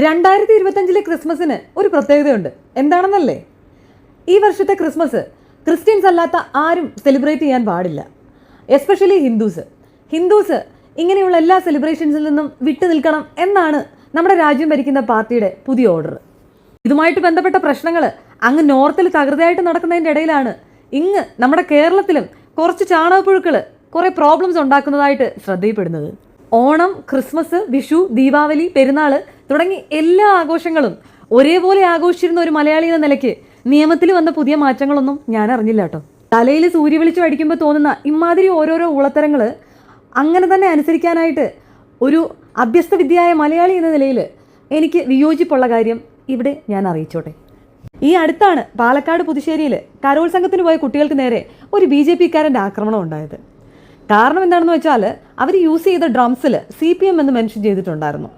2025 ക്രിസ്മസിന് ഒരു പ്രത്യേകതയുണ്ട്. എന്താണെന്നല്ലേ? ഈ വർഷത്തെ ക്രിസ്മസ് ക്രിസ്ത്യൻസ് അല്ലാത്ത ആരും സെലിബ്രേറ്റ് ചെയ്യാൻ പാടില്ല. എസ്പെഷ്യലി ഹിന്ദുസ് ഇങ്ങനെയുള്ള എല്ലാ സെലിബ്രേഷൻസിൽ നിന്നും വിട്ടു നിൽക്കണം എന്നാണ് നമ്മുടെ രാജ്യം ഭരിക്കുന്ന പാർട്ടിയുടെ പുതിയ ഓർഡർ. ഇതുമായിട്ട് ബന്ധപ്പെട്ട പ്രശ്നങ്ങൾ അങ്ങ് നോർത്തിൽ തകൃതിയായിട്ട് നടക്കുന്നതിൻ്റെ ഇടയിലാണ് ഇങ്ങ് നമ്മുടെ കേരളത്തിലും കുറച്ച് ചാണകപ്പുഴുക്കൾ കുറേ പ്രോബ്ലംസ് ഉണ്ടാക്കുന്നതായിട്ട് ശ്രദ്ധയിൽപ്പെടുന്നത്. ഓണം, ക്രിസ്മസ്, വിഷു, ദീപാവലി, പെരുന്നാൾ തുടങ്ങി എല്ലാ ആഘോഷങ്ങളും ഒരേപോലെ ആഘോഷിച്ചിരുന്ന ഒരു മലയാളി എന്ന നിലയ്ക്ക് നിയമത്തിൽ വന്ന പുതിയ മാറ്റങ്ങളൊന്നും ഞാൻ അറിഞ്ഞില്ല കേട്ടോ. തലയിൽ സൂര്യ വെളിച്ചം അടിക്കുമ്പോൾ തോന്നുന്ന ഇമാതിരി ഓരോരോ ഊളത്തരങ്ങൾ അങ്ങനെ തന്നെ അനുസരിക്കാനായിട്ട് ഒരു അഭ്യസ്ത വിദ്യയായ മലയാളി എന്ന നിലയിൽ എനിക്ക് വിയോജിപ്പുള്ള കാര്യം ഇവിടെ ഞാൻ അറിയിച്ചോട്ടെ. ഈ അടുത്താണ് പാലക്കാട് പുതുശ്ശേരിയിൽ കരോത്സംഗത്തിന് പോയ കുട്ടികൾക്ക് നേരെ ഒരു BJP-കാരൻ്റെ ആക്രമണം ഉണ്ടായത്. കാരണം എന്താണെന്ന് വെച്ചാൽ അവർ യൂസ് ചെയ്ത ഡ്രംസിൽ CPM എന്ന് മെൻഷൻ ചെയ്തിട്ടുണ്ടായിരുന്നു.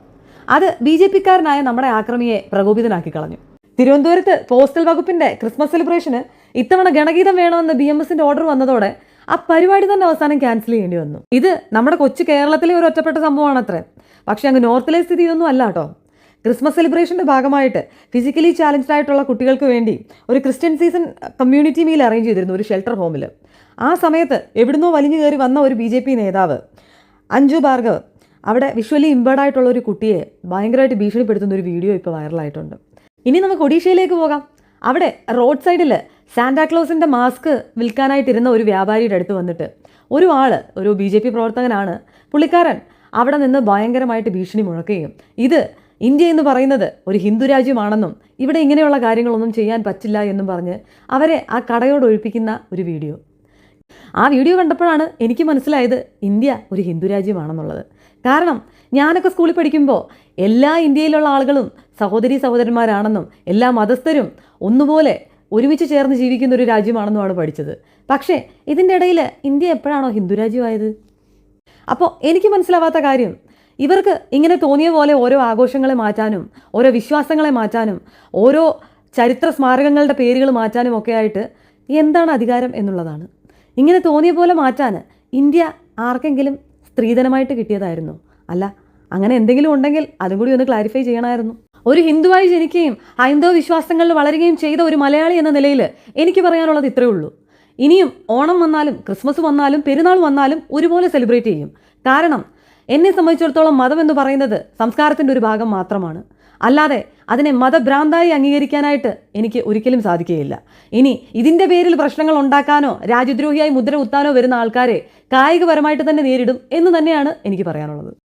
അത് BJP-കാരനായ നമ്മുടെ ആക്രമിയെ പ്രകോപിതനാക്കി കളഞ്ഞു. തിരുവനന്തപുരത്ത് പോസ്റ്റൽ വകുപ്പിൻ്റെ ക്രിസ്മസ് സെലിബ്രേഷന് ഇത്തവണ ഗണഗീതം വേണമെന്ന് BMS-ന്റെ ഓർഡർ വന്നതോടെ ആ പരിപാടി തന്നെ അവസാനം ക്യാൻസൽ ചെയ്യേണ്ടി വന്നു. ഇത് നമ്മുടെ കൊച്ചു കേരളത്തിലെ ഒരു ഒറ്റപ്പെട്ട സംഭവമാണത്രേ. പക്ഷേ അങ്ങ് നോർത്തിലെ സ്ഥിതി ഇതൊന്നും അല്ല കേട്ടോ. ക്രിസ്മസ് സെലിബ്രേഷൻ്റെ ഭാഗമായിട്ട് ഫിസിക്കലി ചാലഞ്ച്ഡ് ആയിട്ടുള്ള കുട്ടികൾക്ക് വേണ്ടി ഒരു Christian season community meal arrange ചെയ്തിരുന്നു ഒരു ഷെൽട്ടർ ഹോമിൽ. ആ സമയത്ത് എവിടുന്നോ വലിഞ്ഞു കയറി വന്ന ഒരു BJP നേതാവ് അഞ്ജു ഭാർഗവ് അവിടെ വിഷ്വലി ഇമ്പേർഡ് ആയിട്ടുള്ള ഒരു കുട്ടിയെ ഭയങ്കരമായിട്ട് ഭീഷണിപ്പെടുത്തുന്ന ഒരു വീഡിയോ ഇപ്പോൾ വൈറലായിട്ടുണ്ട്. ഇനി നമുക്ക് ഒഡീഷയിലേക്ക് പോകാം. അവിടെ റോഡ് സൈഡിൽ സാന്റാക്ലോസിൻ്റെ മാസ്ക് വിൽക്കാനായിട്ടിരുന്ന ഒരു വ്യാപാരിയുടെ അടുത്ത് വന്നിട്ട് ഒരു BJP പ്രവർത്തകനാണ്, പുള്ളിക്കാരൻ അവിടെ നിന്ന് ഭയങ്കരമായിട്ട് ഭീഷണി മുഴക്കുകയും ഇത് ഇന്ത്യ എന്ന് പറയുന്നത് ഒരു ഹിന്ദു രാജ്യമാണെന്നും ഇവിടെ ഇങ്ങനെയുള്ള കാര്യങ്ങളൊന്നും ചെയ്യാൻ പറ്റില്ല എന്നും പറഞ്ഞ് അവരെ ആ കടയോട് ഒഴിപ്പിക്കുന്ന ഒരു വീഡിയോ. ആ വീഡിയോ കണ്ടപ്പോഴാണ് എനിക്ക് മനസ്സിലായത് ഇന്ത്യ ഒരു ഹിന്ദു രാജ്യമാണെന്നുള്ളത്. കാരണം ഞാനൊക്കെ സ്കൂളിൽ പഠിക്കുമ്പോൾ എല്ലാ ഇന്ത്യയിലുള്ള ആളുകളും സഹോദരന്മാരാണെന്നും എല്ലാ മതസ്ഥരും ഒന്നുപോലെ ഒരുമിച്ച് ചേർന്ന് ജീവിക്കുന്ന ഒരു രാജ്യമാണെന്നുമാണ് പഠിച്ചത്. പക്ഷേ ഇതിൻ്റെ ഇടയിൽ ഇന്ത്യ എപ്പോഴാണോ ഹിന്ദു രാജ്യമായത്? അപ്പോൾ എനിക്ക് മനസ്സിലാവാത്ത കാര്യം, ഇവർക്ക് ഇങ്ങനെ തോന്നിയ പോലെ ഓരോ ആഘോഷങ്ങളെ മാറ്റാനും ഓരോ വിശ്വാസങ്ങളെ മാറ്റാനും ഓരോ ചരിത്ര സ്മാരകങ്ങളുടെ പേരുകൾ മാറ്റാനും ഒക്കെ ആയിട്ട് എന്താണ് അധികാരം എന്നുള്ളതാണ്. ഇങ്ങനെ തോന്നിയ പോലെ മാറ്റാൻ ഇന്ത്യ ആർക്കെങ്കിലും സ്ത്രീധനമായിട്ട് കിട്ടിയതായിരുന്നു? അല്ല, അങ്ങനെ എന്തെങ്കിലും ഉണ്ടെങ്കിൽ അതും കൂടി ഒന്ന് ക്ലാരിഫൈ ചെയ്യണമായിരുന്നു. ഒരു ഹിന്ദുവായി ജനിക്കുകയും ഹൈന്ദവ വിശ്വാസങ്ങളിൽ വളരുകയും ചെയ്ത ഒരു മലയാളി എന്ന നിലയിൽ എനിക്ക് പറയാനുള്ളത് ഇത്രയേ ഉള്ളൂ. ഇനിയും ഓണം വന്നാലും ക്രിസ്മസ് വന്നാലും പെരുന്നാൾ വന്നാലും ഒരുപോലെ സെലിബ്രേറ്റ് ചെയ്യും. കാരണം എന്നെ സംബന്ധിച്ചിടത്തോളം മതം എന്ന് പറയുന്നത് സംസ്കാരത്തിൻ്റെ ഒരു ഭാഗം മാത്രമാണ്. അല്ലാതെ അതിനെ മതഭ്രാന്തായി അംഗീകരിക്കാനായിട്ട് എനിക്ക് ഒരിക്കലും സാധിക്കുകയില്ല. ഇനി ഇതിൻ്റെ പേരിൽ പ്രശ്നങ്ങൾ ഉണ്ടാക്കാനോ രാജ്യദ്രോഹിയായി മുദ്ര കുത്താനോ വരുന്ന ആൾക്കാരെ കായികപരമായിട്ട് തന്നെ നേരിടും എന്ന് തന്നെയാണ് എനിക്ക് പറയാനുള്ളത്.